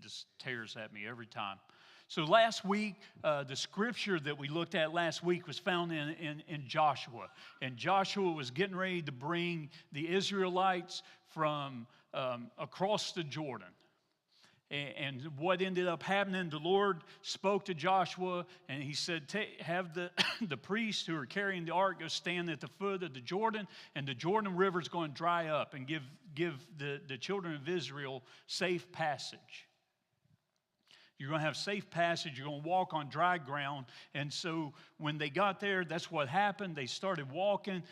just tears at me every time. So last week, the scripture that we looked at last week was found in Joshua. And Joshua was getting ready to bring the Israelites from across the Jordan. And what ended up happening, the Lord spoke to Joshua, and he said, have the priests who are carrying the ark go stand at the foot of the Jordan, and the Jordan River is going to dry up, and give the children of Israel safe passage. You're going to have safe passage. You're going to walk on dry ground. And so when they got there, that's what happened. They started walking.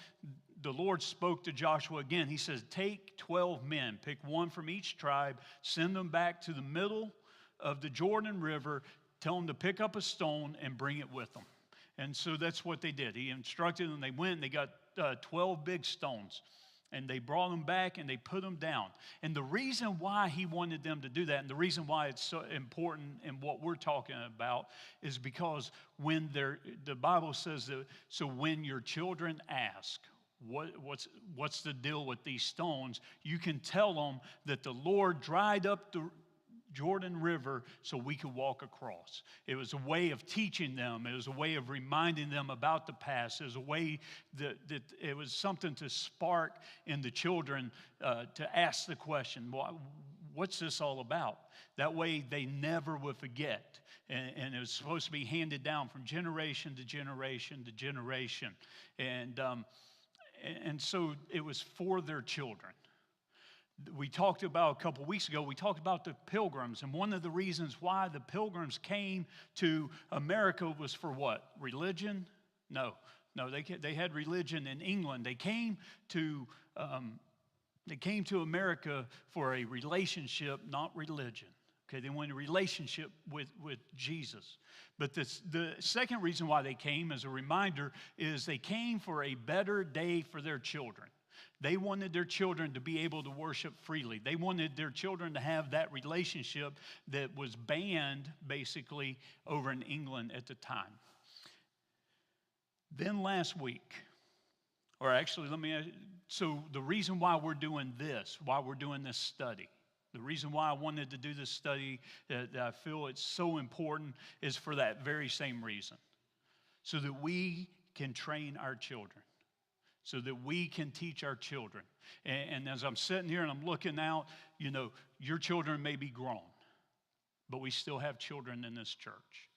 The Lord spoke to Joshua again. He says, take 12 men, pick one from each tribe, send them back to the middle of the Jordan River, tell them to pick up a stone and bring it with them. And so that's what they did. He instructed them. They went and they got 12 big stones. And they brought them back and they put them down. And the reason why he wanted them to do that, and the reason why it's so important in what we're talking about, is because when the Bible says that, so when your children ask, what's the deal with these stones, you can tell them that the Lord dried up the Jordan River so we could walk across. It was a way of teaching them. It was a way of reminding them about the past. It was a way that it was something to spark in the children to ask the question, what's this all about? That way they never would forget. And it was supposed to be handed down from generation to generation to generation. And so it was for their children. We talked about a couple weeks ago, we talked about the pilgrims, and one of the reasons why the pilgrims came to America was for what? Religion? No, they had religion in England. They came to America for a relationship, not religion. Okay, they wanted a relationship with Jesus. But the second reason why they came, as a reminder, is they came for a better day for their children. They wanted their children to be able to worship freely. They wanted their children to have that relationship that was banned, basically, over in England at the time. Then last week, or actually, so the reason why we're doing this, study, the reason why I wanted to do this study, that I feel it's so important, is for that very same reason. So that we can train our children. So that we can teach our children. And as I'm sitting here and I'm looking out, your children may be grown, but we still have children in this church,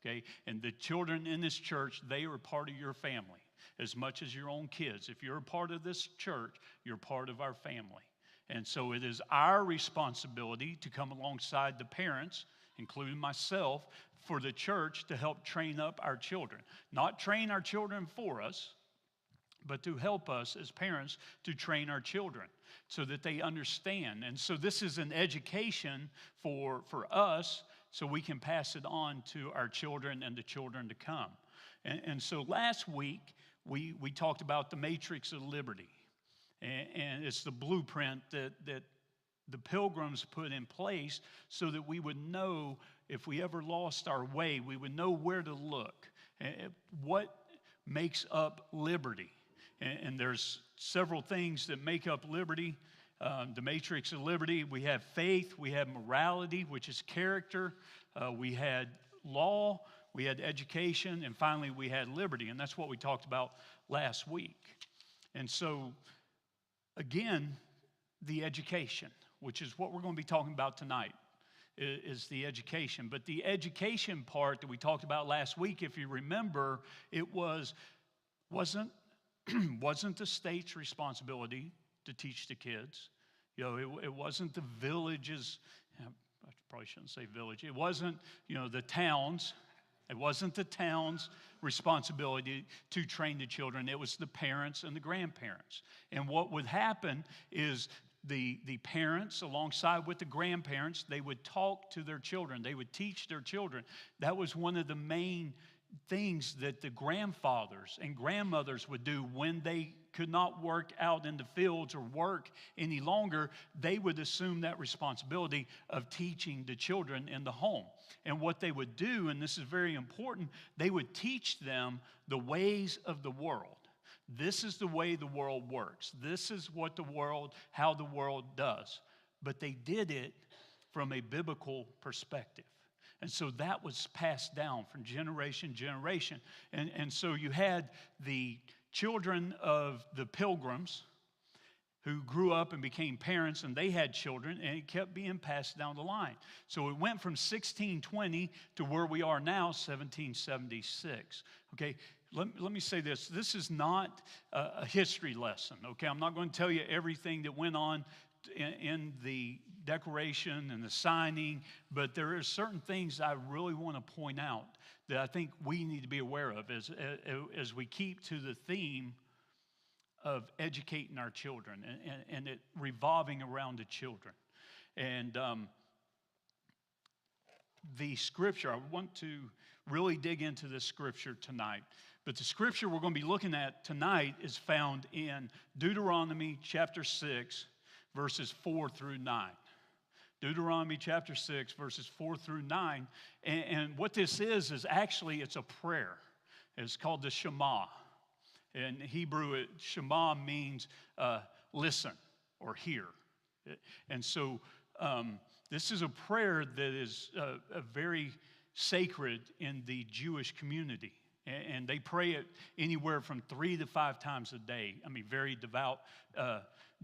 okay? And the children in this church, they are part of your family as much as your own kids. If you're a part of this church, you're part of our family. And so it is our responsibility to come alongside the parents, including myself, for the church to help train up our children. Not train our children for us, but to help us as parents to train our children so that they understand. And so this is an education for us so we can pass it on to our children and the children to come. And so last week, we talked about the matrix of liberty. And it's the blueprint that the pilgrims put in place so that we would know if we ever lost our way, we would know where to look. What makes up liberty? And there's several things that make up liberty, the matrix of liberty. We have faith, we have morality, which is character, we had law, we had education, and finally we had liberty. And that's what we talked about last week. And so, again, the education, which is what we're going to be talking about tonight, is the education. But the education part that we talked about last week, if you remember, it wasn't the state's responsibility to teach the kids. It wasn't the villages. I probably shouldn't say village. It wasn't, the towns. It wasn't the town's responsibility to train the children. It was the parents and the grandparents. And what would happen is the parents, alongside with the grandparents, they would talk to their children. They would teach their children. That was one of the main things that the grandfathers and grandmothers would do when they could not work out in the fields or work any longer. They would assume that responsibility of teaching the children in the home. And what they would do, and this is very important, they would teach them the ways of the world. This is the way the world works. This is how the world does. But they did it from a biblical perspective. And so that was passed down from generation to generation. And so you had the children of the pilgrims who grew up and became parents, and they had children, and it kept being passed down the line. So it went from 1620 to where we are now, 1776. Okay, let me say this. This is not a history lesson, okay? I'm not going to tell you everything that went on in the Declaration and the signing, but there are certain things I really want to point out that I think we need to be aware of as we keep to the theme of educating our children and it revolving around the children. And the scripture, I want to really dig into this scripture tonight. But the scripture we're going to be looking at tonight is found in Deuteronomy chapter 6, verses 4 through 9. Deuteronomy chapter 6, verses 4 through 9. And what this is actually, it's a prayer. It's called the Shema. In Hebrew, Shema means listen or hear. And so this is a prayer that is very sacred in the Jewish community. And they pray it anywhere from 3 to 5 times a day. I mean, very devout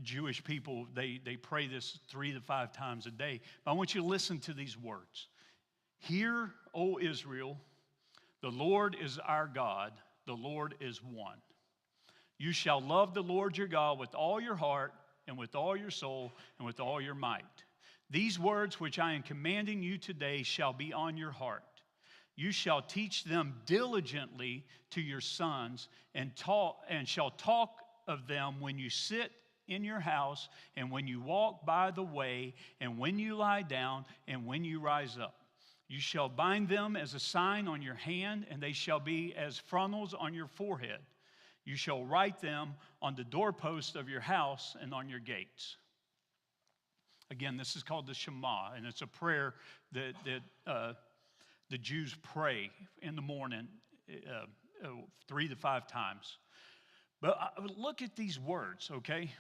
Jewish people, they pray this 3 to 5 times a day. But I want you to listen to these words. Hear, O Israel, the Lord is our God, the Lord is one. You shall love the Lord your God with all your heart and with all your soul and with all your might. These words which I am commanding you today shall be on your heart. You shall teach them diligently to your sons and shall talk of them when you sit in your house and when you walk by the way and when you lie down and when you rise up. You shall bind them as a sign on your hand, and they shall be as frontals on your forehead. You shall write them on the doorposts of your house and on your gates. Again, this is called the Shema, and it's a prayer that the Jews pray in the morning 3 to 5 times. But look at these words, okay?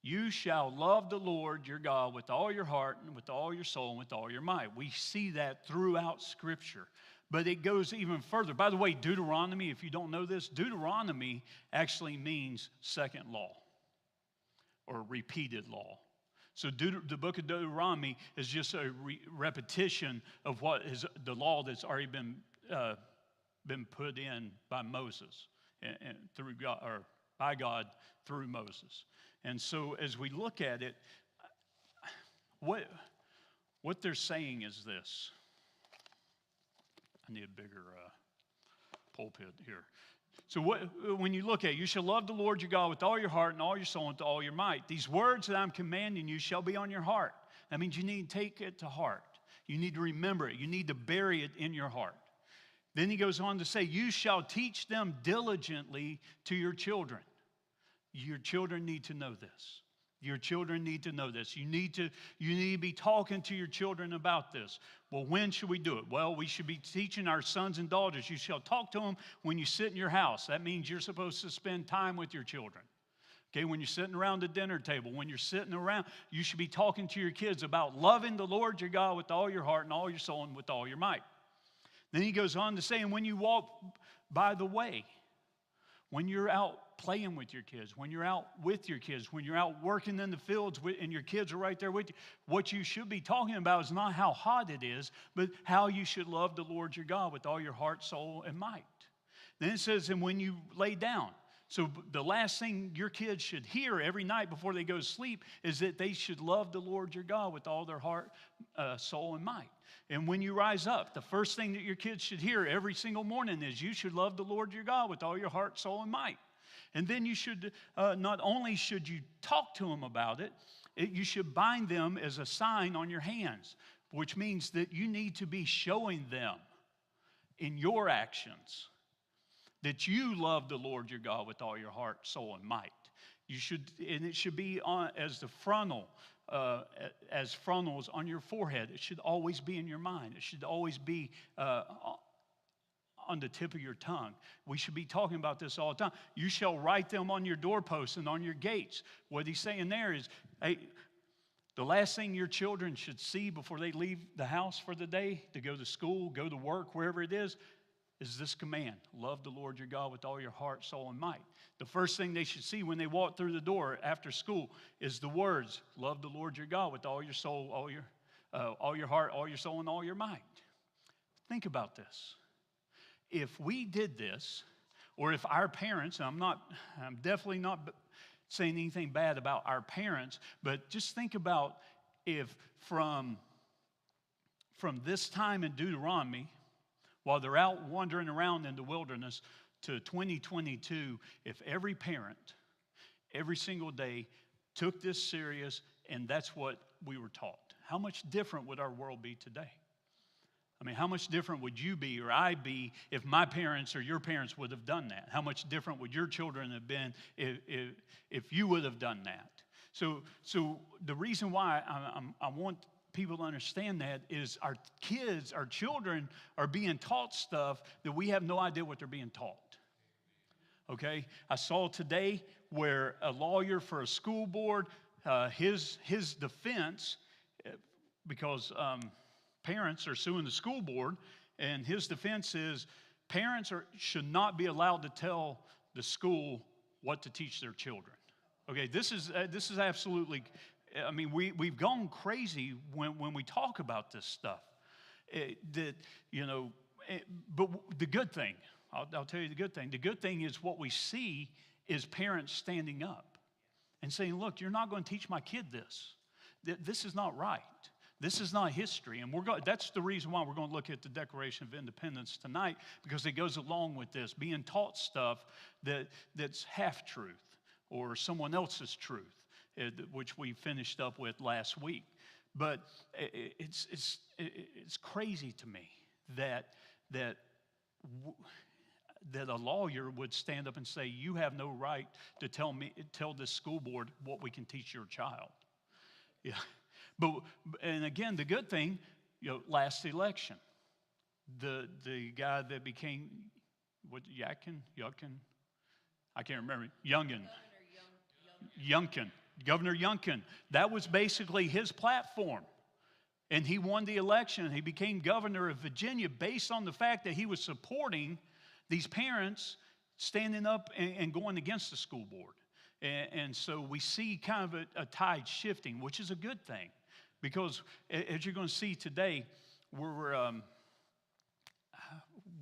You shall love the Lord your God with all your heart and with all your soul and with all your might. We see that throughout Scripture. But it goes even further. By the way, Deuteronomy, if you don't know this, Deuteronomy actually means second law or repeated law. So the book of Deuteronomy is just a repetition of what is the law that's already been put in by Moses and through God, or by God through Moses. And so as we look at it, what they're saying is this. I need a bigger pulpit here. So when you look at it, you shall love the Lord your God with all your heart and all your soul and with all your might. These words that I'm commanding you shall be on your heart. That means you need to take it to heart. You need to remember it. You need to bury it in your heart. Then he goes on to say, you shall teach them diligently to your children. Your children need to know this. Your children need to know this. You need to be talking to your children about this. Well, when should we do it? Well, we should be teaching our sons and daughters. You shall talk to them when you sit in your house. That means you're supposed to spend time with your children. Okay, when you're sitting around the dinner table, when you're sitting around, you should be talking to your kids about loving the Lord your God with all your heart and all your soul and with all your might. Then he goes on to say, and when you walk by the way, when you're out playing with your kids, when you're out with your kids, when you're out working in the fields and your kids are right there with you, what you should be talking about is not how hot it is, but how you should love the Lord your God with all your heart, soul, and might. Then it says, and when you lay down. So the last thing your kids should hear every night before they go to sleep is that they should love the Lord your God with all their heart, soul, and might. And when you rise up, the first thing that your kids should hear every single morning is you should love the Lord your God with all your heart, soul, and might. And then you should, not only should you talk to them about it, you should bind them as a sign on your hands, which means that you need to be showing them in your actions that you love the Lord your God with all your heart, soul, and might. You should, and it should be on as the frontal, as frontals on your forehead. It should always be in your mind. It should always be on the tip of your tongue. We should be talking about this all the time. You shall write them on your doorposts and on your gates. What he's saying there is, hey, The last thing your children should see before they leave the house for the day, to go to school, go to work, wherever it is this command: love the Lord your God with all your heart, soul, and might. The first thing they should see when they walk through the door after school is the words: love the Lord your God with all your soul, all your heart, all your soul, and all your might. Think about this. If we did this, or if our parents, and I'm definitely not saying anything bad about our parents, but just think about if from this time in Deuteronomy, while they're out wandering around in the wilderness, to 2022, if every parent, every single day, took this serious and that's what we were taught, how much different would our world be today? I mean, how much different would you be or I be if my parents or your parents would have done that? How much different would your children have been if you would have done that? So the reason why I want people to understand that is our kids, our children are being taught stuff that we have no idea what they're being taught. Okay? I saw today where a lawyer for a school board, his defense, because parents are suing the school board, and his defense is parents should not be allowed to tell the school what to teach their children. Okay, this is absolutely, I mean, we've gone crazy when we talk about this stuff. But the good thing, I'll tell you the good thing. The good thing is what we see is parents standing up and saying, look, you're not going to teach my kid this. This is not right. This is not history. And that's the reason why we're going to look at the Declaration of Independence tonight, because it goes along with this, being taught stuff that's half-truth or someone else's truth, which we finished up with last week. But it's crazy to me that a lawyer would stand up and say, you have no right to tell this school board what we can teach your child. Yeah. And again, the good thing, last election, the guy that became, I can't remember, Governor Youngkin, that was basically his platform. And he won the election. He became governor of Virginia based on the fact that he was supporting these parents standing up and going against the school board. And so we see kind of a tide shifting, which is a good thing. Because as you're going to see today,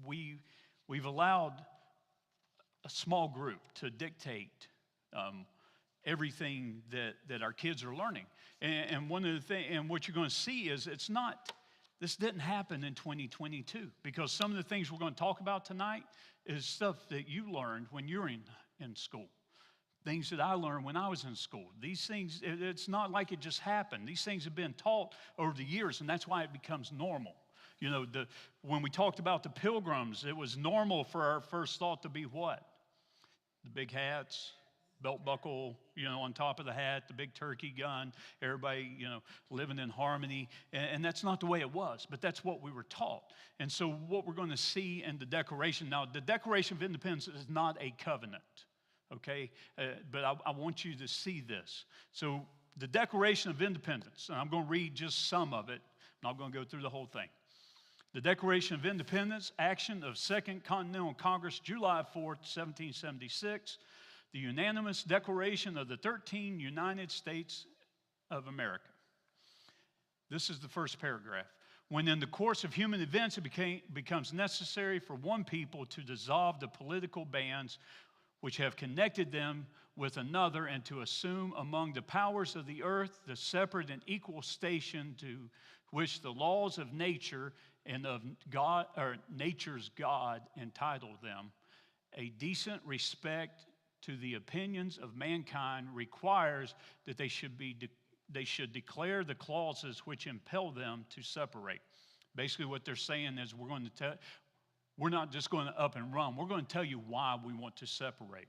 we've allowed a small group to dictate everything that our kids are learning. And one of the things, and what you're going to see is this didn't happen in 2022, because some of the things we're going to talk about tonight is stuff that you learned when you were in school. Things that I learned when I was in school. These things, it's not like it just happened. These things have been taught over the years, and that's why it becomes normal. When we talked about the Pilgrims, it was normal for our first thought to be what? The big hats, belt buckle, on top of the hat, the big turkey gun, everybody, living in harmony. And that's not the way it was, but that's what we were taught. And so what we're going to see in the Declaration, now the Declaration of Independence is not a covenant. Okay, but I want you to see this. So the Declaration of Independence, and I'm going to read just some of it. I'm not going to go through the whole thing. The Declaration of Independence, action of Second Continental Congress, July 4th, 1776. The unanimous declaration of the 13 United States of America. This is the first paragraph. When in the course of human events it becomes necessary for one people to dissolve the political bands which have connected them with another, and to assume among the powers of the earth the separate and equal station to which the laws of nature and of God, or nature's God, entitle them, a decent respect to the opinions of mankind requires that they should declare the clauses which impel them to separate. Basically, what they're saying is we're not just going to up and run. We're going to tell you why we want to separate.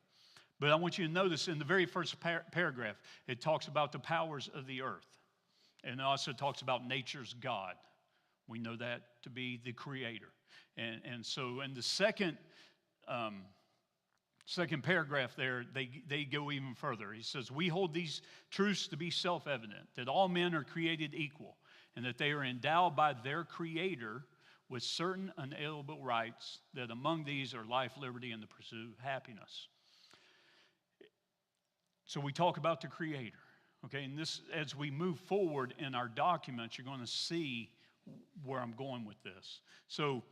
But I want you to notice in the very first paragraph, it talks about the powers of the earth. And it also talks about nature's God. We know that to be the creator. And so in the second Second paragraph there, they go even further. He says, we hold these truths to be self-evident, that all men are created equal, and that they are endowed by their Creator with certain unalienable rights, that among these are life, liberty, and the pursuit of happiness. So we talk about the Creator, okay? And this, as we move forward in our documents, you're going to see where I'm going with this. So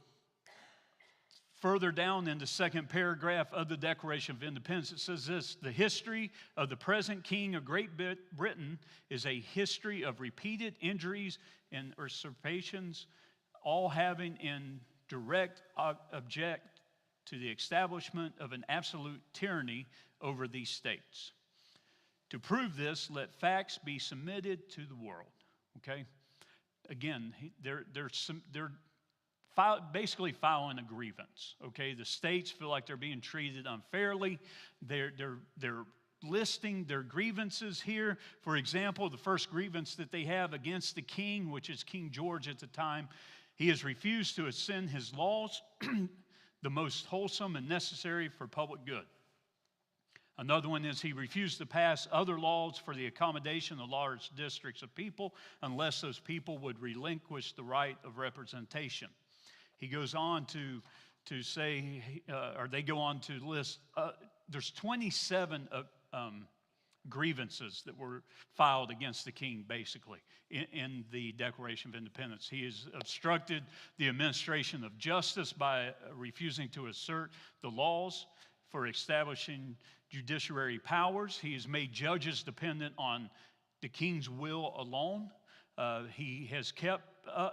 further down in the second paragraph of the Declaration of Independence, it says this: the history of the present King of Great Britain is a history of repeated injuries and usurpations, all having in direct object to the establishment of an absolute tyranny over these states. To prove this, let facts be submitted to the world. Okay? Again, they're basically filing a grievance. Okay? The states feel like they're being treated unfairly. They're listing their grievances here. For example, the first grievance that they have against the king, which is King George at the time, he has refused to ascend his laws, the most wholesome and necessary for public good. Another one is he refused to pass other laws for the accommodation of large districts of people unless those people would relinquish the right of representation. He goes on to say, or they go on to list, there's 27 grievances that were filed against the king, basically, in the Declaration of Independence. He has obstructed the administration of justice by refusing to assert the laws for establishing judiciary powers. He has made judges dependent on the king's will alone. He has kept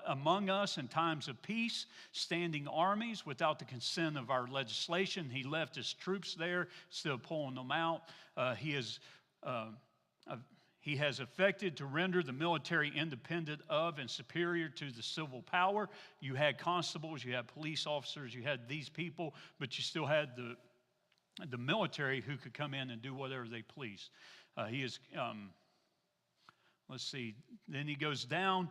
among us in times of peace standing armies without the consent of our legislation. He left his troops there, still pulling them out. He has affected to render the military independent of and superior to the civil power. You had constables, you had police officers, you had these people, but you still had the military who could come in and do whatever they pleased. He is, let's see, then he goes down.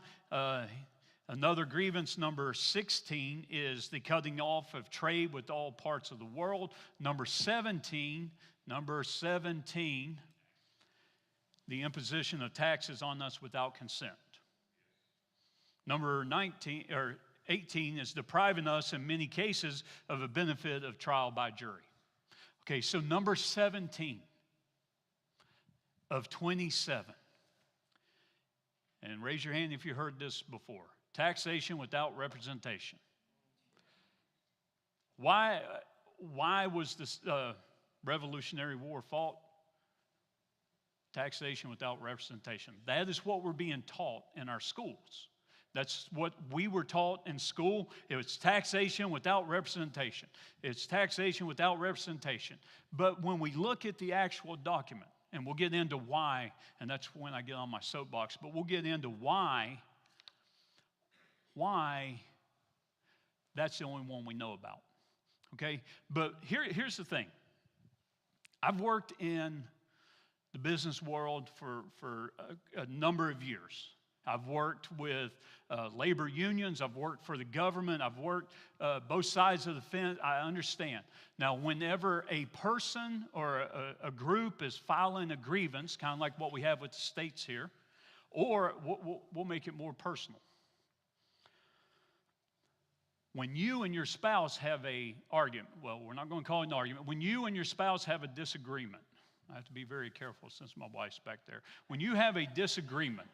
Another grievance, number 16, is the cutting off of trade with all parts of the world. Number 17, the imposition of taxes on us without consent. Number 18 is depriving us in many cases of a benefit of trial by jury. Okay, so number 17 of 27. And raise your hand if you heard this before. Taxation without representation. Why was this Revolutionary War fought? Taxation without representation. That is what we're being taught in our schools. That's what we were taught in school. It was taxation without representation. It's taxation without representation. But when we look at the actual document, and we'll get into why, and that's when I get on my soapbox, but we'll get into why that's the only one we know about. Okay? But here's the thing. I've worked in the business world for a number of years. I've worked with labor unions. I've worked for the government. I've worked both sides of the fence. I understand. Now, whenever a person or a group is filing a grievance, kind of like what we have with the states here, or we'll make it more personal. When you and your spouse have an argument, well, we're not going to call it an argument. When you and your spouse have a disagreement, I have to be very careful since my wife's back there. When you have a disagreement,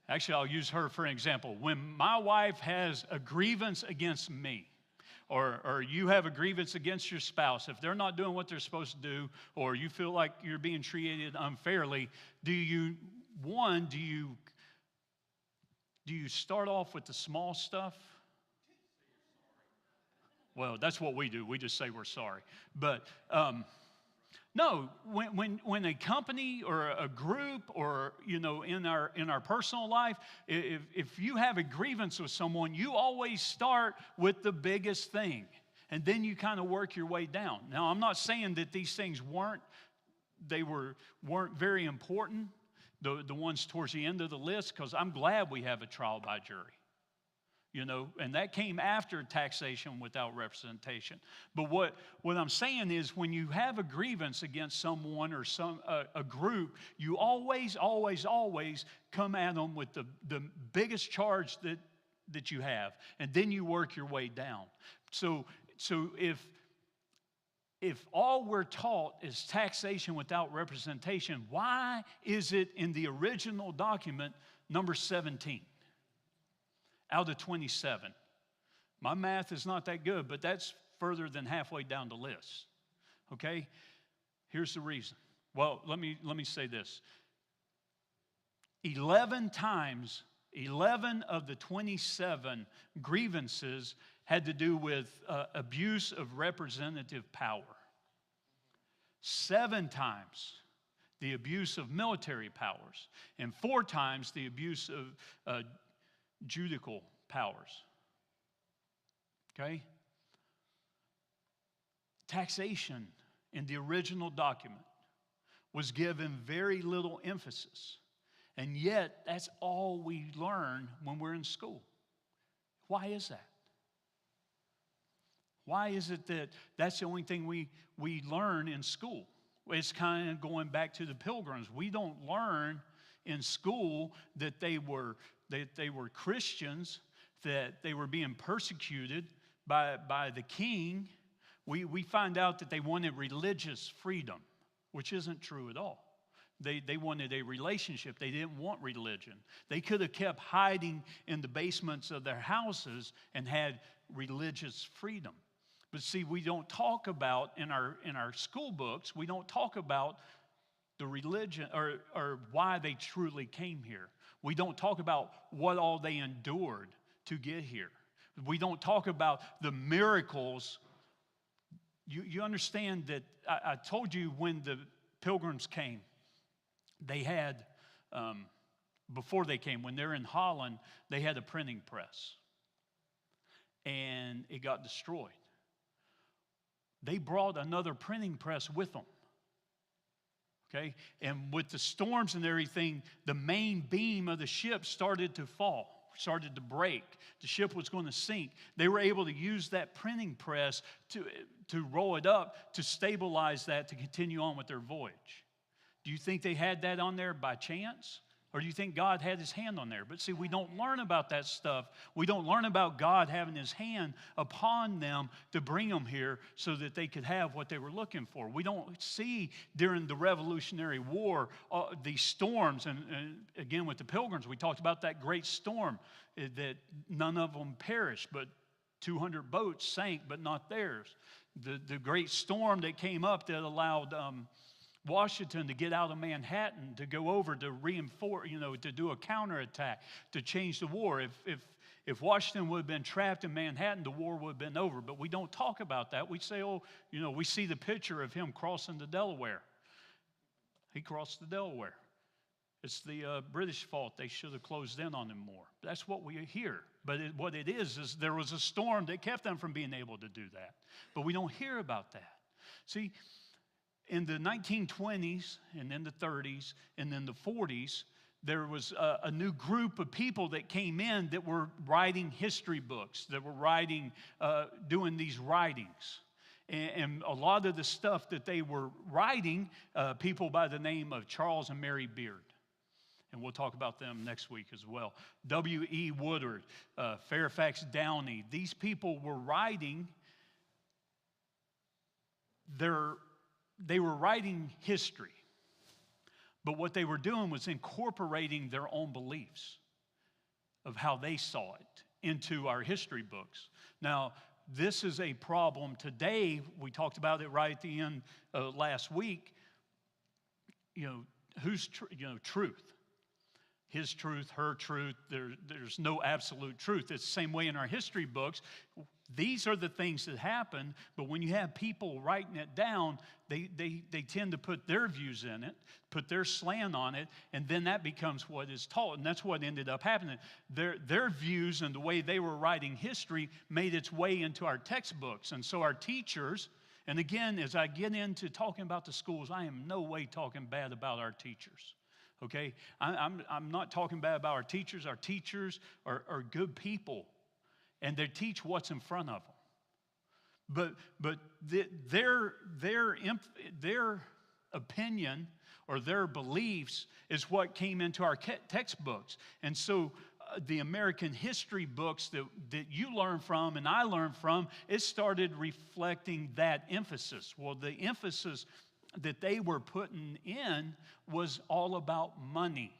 actually, I'll use her for an example. When my wife has a grievance against me, or you have a grievance against your spouse, if they're not doing what they're supposed to do, or you feel like you're being treated unfairly, do you start off with the small stuff? Well, that's what we do. We just say we're sorry. But no, when a company or a group or, in our personal life, if you have a grievance with someone, you always start with the biggest thing. And then you kind of work your way down. Now, I'm not saying that these things weren't very important, the ones towards the end of the list, because I'm glad we have a trial by jury. and that came after taxation without representation. But what I'm saying is, when you have a grievance against someone or a group, you always come at them with the biggest charge that you have, and then you work your way down. So if all we're taught is taxation without representation, why is it in the original document number 17 out of 27? My math is not that good, but that's further than halfway down the list. Okay? Here's the reason. Well, let me say this. 11 times, 11 of the 27 grievances had to do with abuse of representative power. 7 times the abuse of military powers, and 4 times the abuse of judicial powers. Okay? Taxation in the original document was given very little emphasis, and yet that's all we learn when we're in school. Why is that? Why is it that that's the only thing we learn in school? It's kind of going back to the Pilgrims. We don't learn in school that they were Christians, that they were being persecuted by the king. We find out that they wanted religious freedom, which isn't true at all. They wanted a relationship. They didn't want religion. They could have kept hiding in the basements of their houses and had religious freedom. But see, we don't talk about in our school books, we don't talk about the religion or why they truly came here. We don't talk about what all they endured to get here. We don't talk about the miracles. You understand that I told you when the Pilgrims came, they had, before they came, when they're in Holland, they had a printing press. And it got destroyed. They brought another printing press with them. Okay? And with the storms and everything, the main beam of the ship started to fall, started to break. The ship was going to sink. They were able to use that printing press to roll it up, to stabilize that, to continue on with their voyage. Do you think they had that on there by chance? Or do you think God had his hand on there? But see, we don't learn about that stuff. We don't learn about God having his hand upon them to bring them here so that they could have what they were looking for. We don't see during the Revolutionary War these storms. And again, with the Pilgrims, we talked about that great storm that none of them perished, but 200 boats sank, but not theirs. The great storm that came up that allowed Washington to get out of Manhattan, to go over to reinforce, to do a counterattack, to change the war. If Washington would have been trapped in Manhattan, the war would have been over. But we don't talk about that. We say, we see the picture of him crossing the Delaware. He crossed the Delaware. It's the British fault. They should have closed in on him more. That's what we hear. But what it is there was a storm that kept them from being able to do that. But we don't hear about that. See, in the 1920s and then the 30s and then the 40s, there was a new group of people that came in that were writing history books, that were doing these writings. And a lot of the stuff that they were writing, people by the name of Charles and Mary Beard. And we'll talk about them next week as well. W.E. Woodard, Fairfax Downey. These people were writing they were writing history, but what they were doing was incorporating their own beliefs of how they saw it into our history books. Now, this is a problem today. We talked about it right at the end last week. Who's truth? His truth, her truth. There's no absolute truth. It's the same way in our history books. These are the things that happen, but when you have people writing it down, they tend to put their views in it, put their slant on it, and then that becomes what is taught, and that's what ended up happening. Their views and the way they were writing history made its way into our textbooks, and so our teachers, and again, as I get into talking about the schools, I am no way talking bad about our teachers. Okay? I'm not talking bad about our teachers. Our teachers are good people. and they teach what's in front of them. But their opinion or their beliefs is what came into our textbooks. And so the American history books that you learn from and I learned from, it started reflecting that emphasis. Well, the emphasis that they were putting in was all about money.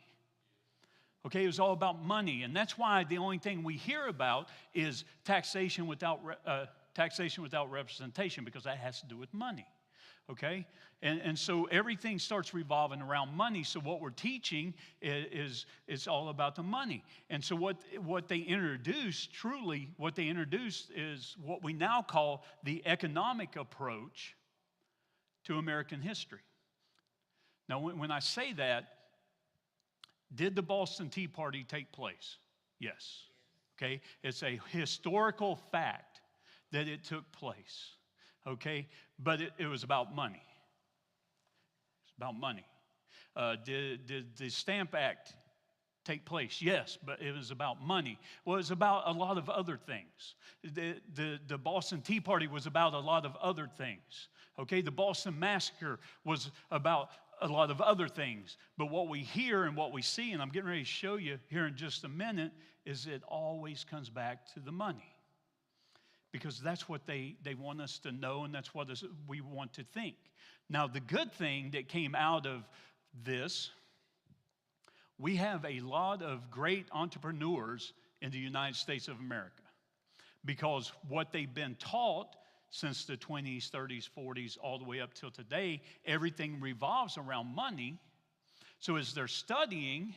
Okay, it was all about money, and that's why the only thing we hear about is taxation without representation, because that has to do with money. Okay, and so everything starts revolving around money. So what we're teaching is all about the money. And so what they introduced is what we now call the economic approach to American history. Now, when I say that, did the Boston Tea Party take place? Yes. Okay? It's a historical fact that it took place. Okay? But it was about money. It's about money. Did the Stamp Act take place? Yes, but it was about money. Well, it was about a lot of other things. The Boston Tea Party was about a lot of other things. Okay? The Boston Massacre was about a lot of other things. But what we hear and what we see, and I'm getting ready to show you here in just a minute, is it always comes back to the money. Because that's what they want us to know, and that's what we want to think. Now, the good thing that came out of this, we have a lot of great entrepreneurs in the United States of America. Because what they've been taught since the 20s, 30s, 40s, all the way up till today, everything revolves around money. So as they're studying,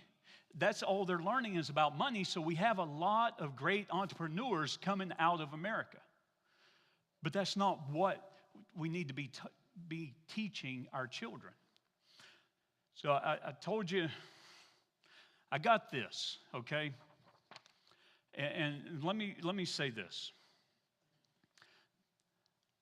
that's all they're learning is about money. So we have a lot of great entrepreneurs coming out of America. But that's not what we need to be teaching our children. So I told you, I got this, okay? And let me say this.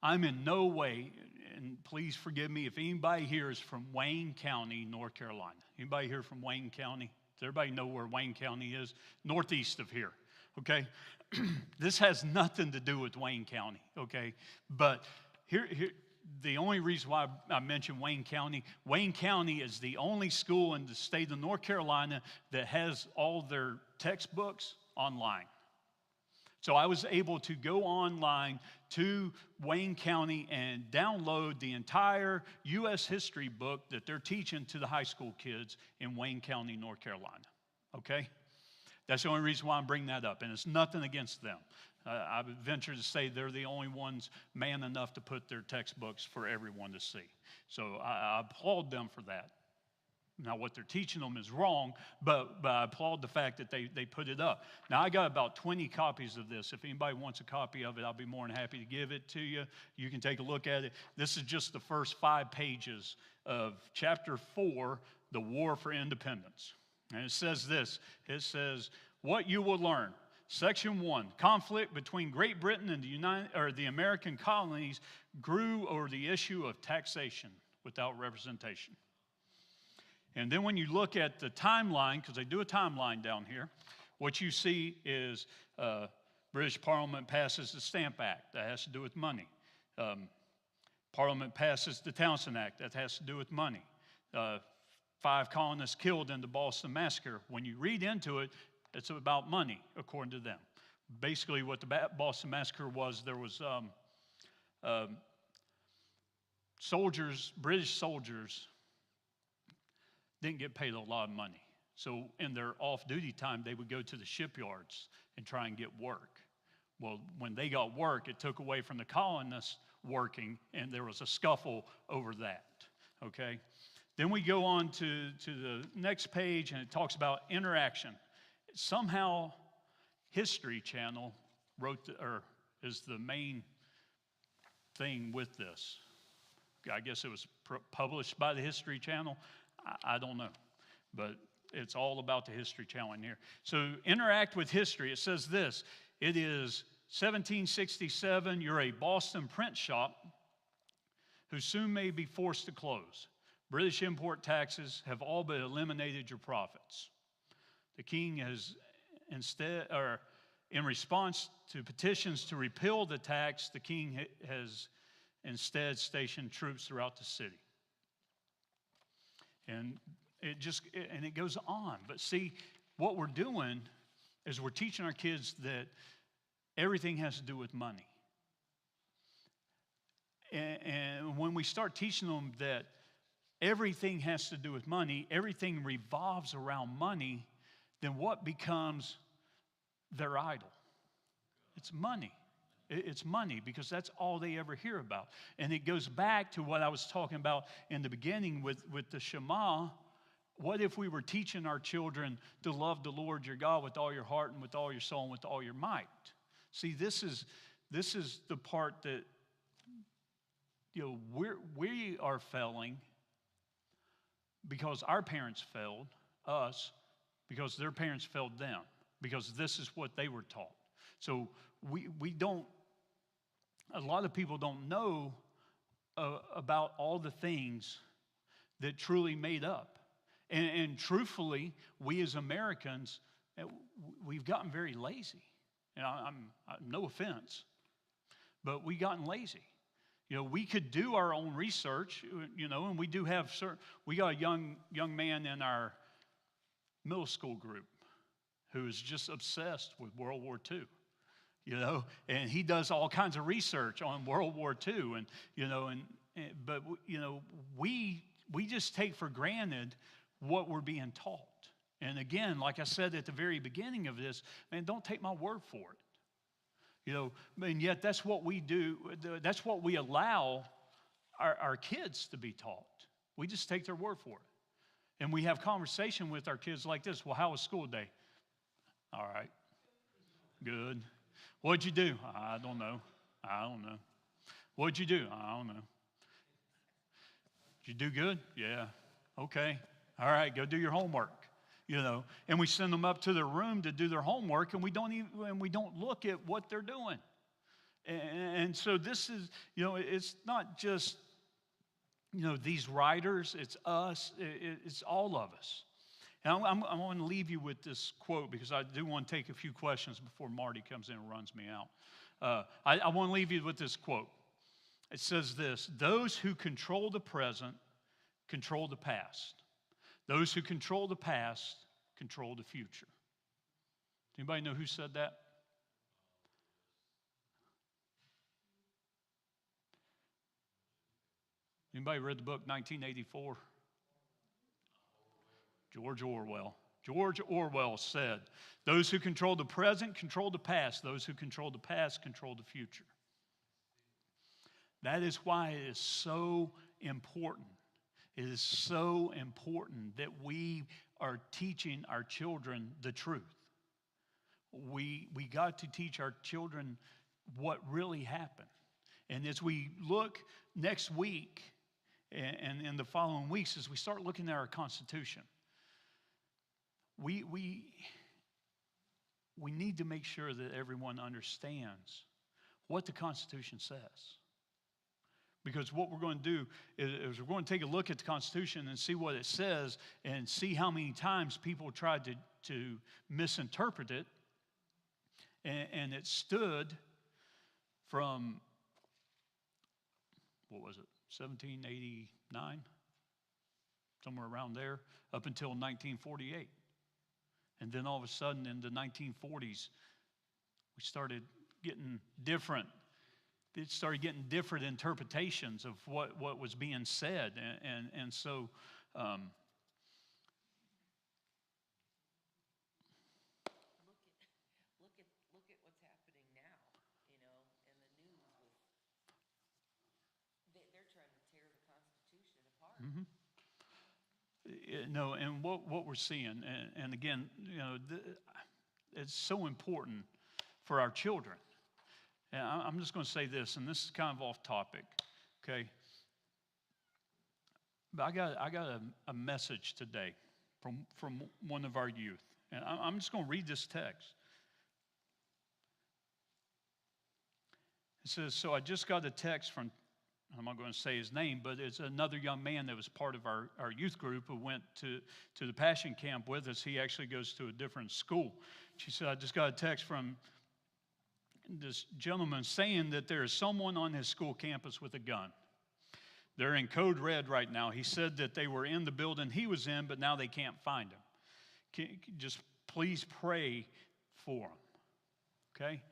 I'm in no way, and please forgive me if anybody here is from Wayne County, North Carolina. Anybody here from Wayne County? Does everybody know where Wayne County is? Northeast of here, okay? This has nothing to do with Wayne County, okay? But here, the only reason why I mentioned Wayne County is the only school in the state of North Carolina that has all their textbooks online. So I was able to go online to Wayne County and download the entire U.S. history book that they're teaching to the high school kids in Wayne County, North Carolina. Okay? That's the only reason why I'm bringing that up, and it's nothing against them. I would venture to say they're the only ones man enough to put their textbooks for everyone to see. So I applaud them for that. Now, what they're teaching them is wrong, but I applaud the fact that they put it up. Now, I got about 20 copies of this. If anybody wants a copy of it, I'll be more than happy to give it to you. You can take a look at it. This is just the first 5 pages of Chapter 4, The War for Independence. And it says this. It says, what you will learn. Section 1, conflict between Great Britain and the American colonies grew over the issue of taxation without representation. And then when you look at the timeline, because they do a timeline down here, what you see is British Parliament passes the Stamp Act. That has to do with money. Parliament passes the Townshend Act. That has to do with money. 5 colonists killed in the Boston Massacre. When you read into it, it's about money, according to them. Basically, what the Boston Massacre was, there was British soldiers, didn't get paid a lot of money. So in their off-duty time, they would go to the shipyards and try and get work. Well, when they got work, it took away from the colonists working, and there was a scuffle over that, okay? Then we go on to the next page, and it talks about interaction. Somehow, History Channel is the main thing with this. I guess it was published by the History Channel. I don't know, but it's all about the History Channel in here. So interact with history. It says this. It is 1767. You're a Boston print shop who soon may be forced to close. British import taxes have all but eliminated your profits. The king has in response to petitions to repeal the tax, the king has instead stationed troops throughout the city. And it goes on. But see, what we're doing is we're teaching our kids that everything has to do with money. And when we start teaching them that everything has to do with money, everything revolves around money, then what becomes their idol? It's money. It's money, because that's all they ever hear about. And it goes back to what I was talking about in the beginning with the Shema. What if we were teaching our children to love the Lord your God with all your heart and with all your soul and with all your might? See, this is the part that, we are failing because our parents failed us, because their parents failed them, because this is what they were taught. So we don't, a lot of people don't know about all the things that truly made up. And truthfully, we as Americans, we've gotten very lazy. I'm no offense, but we've gotten lazy. We could do our own research, and we do have we got a young man in our middle school group who is just obsessed with World War II, and he does all kinds of research on World War II, but we just take for granted what we're being taught. And again, like I said at the very beginning of this, man, don't take my word for it. And yet that's what we do. That's what we allow our kids to be taught. We just take their word for it. And we have conversation with our kids like this. Well, how was school day? All right. Good. What'd you do? I don't know. What'd you do? I don't know. Did you do good? Yeah. Okay. All right, go do your homework. And we send them up to their room to do their homework, and we don't look at what they're doing. And so this is, it's not just, these writers, it's us, it's all of us. And I want to leave you with this quote, because I do want to take a few questions before Marty comes in and runs me out. I want to leave you with this quote. It says this: those who control the present control the past. Those who control the past control the future. Anybody know who said that? Anybody read the book 1984? George Orwell. George Orwell said, those who control the present control the past. Those who control the past control the future. That is why it is so important. It is so important that we are teaching our children the truth. We got to teach our children what really happened. And as we look next week and in the following weeks, as we start looking at our Constitution, we need to make sure that everyone understands what the Constitution says. Because what we're going to do is we're going to take a look at the Constitution and see what it says and see how many times people tried to misinterpret it. And it stood from, what was it, 1789? Somewhere around there, up until 1948. And then all of a sudden in the 1940s, we started getting different. It started getting different interpretations of what was being said. And so look at what's happening now, in the news they're trying to tear the Constitution apart. Mm-hmm. No, and what we're seeing, and again, it's so important for our children. And I'm just going to say this, and this is kind of off topic, okay? But I got a message today from one of our youth, and I'm just going to read this text. It says, so I just got a text from, I'm not going to say his name, but it's another young man that was part of our youth group who went to the Passion Camp with us. He actually goes to a different school. She said, I just got a text from this gentleman saying that there is someone on his school campus with a gun. They're in code red right now. He said that they were in the building he was in, but now they can't find him. Just please pray for him, okay?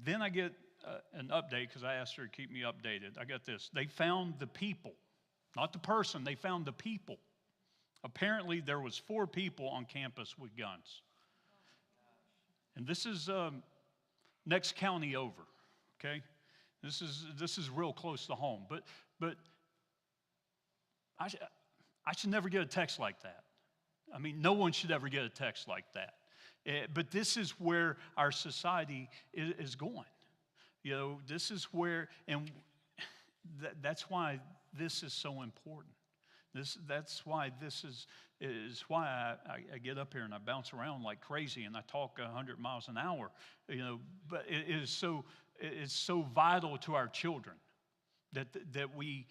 Then I get an update because I asked her to keep me updated. I got this. They found the people, not the person. They found the people. Apparently, there was 4 people on campus with guns. And this is next county over, okay? This is real close to home. But I should never get a text like that. I mean, no one should ever get a text like that. But this is where our society is going. You know, this is where, and that's why this is so important. That's why this is why I get up here and I bounce around like crazy and I talk 100 miles an hour. You know, but it's so vital to our children that we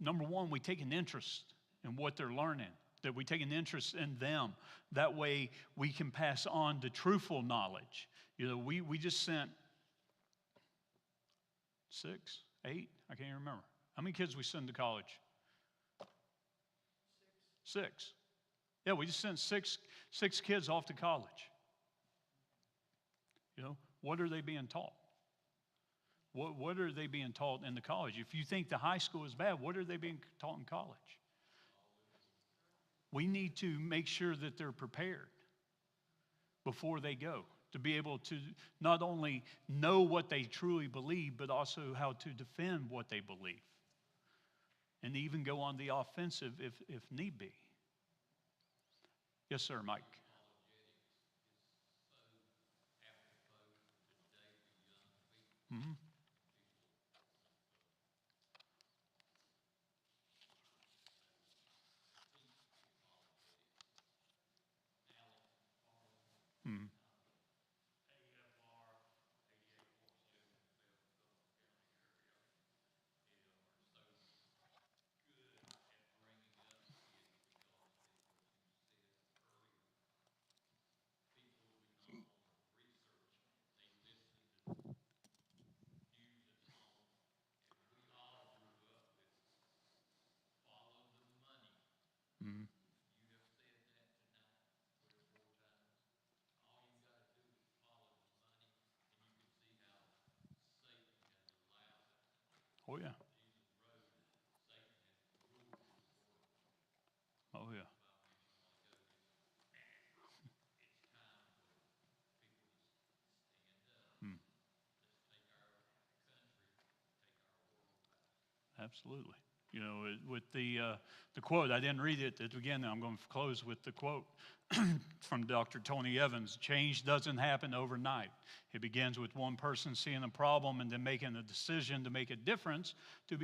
number one, we take an interest in what they're learning, that we take an interest in them. That way we can pass on the truthful knowledge. You know, we just sent 6, 8, I can't even remember. How many kids we send to college? 6. Yeah, we just sent six kids off to college. You know, what are they being taught? What are they being taught in the college? If you think the high school is bad, what are they being taught in college? We need to make sure that they're prepared before they go, to be able to not only know what they truly believe, but also how to defend what they believe. And even go on the offensive if need be. Yes, sir, Mike. Mm-hmm. Mm-hmm. Mm-hmm. Oh, yeah. Oh, yeah. Mm. Absolutely. You know, with the quote, I didn't read it at the beginning. I'm going to close with the quote from Dr. Tony Evans. Change doesn't happen overnight. It begins with one person seeing a problem and then making a decision to make a difference to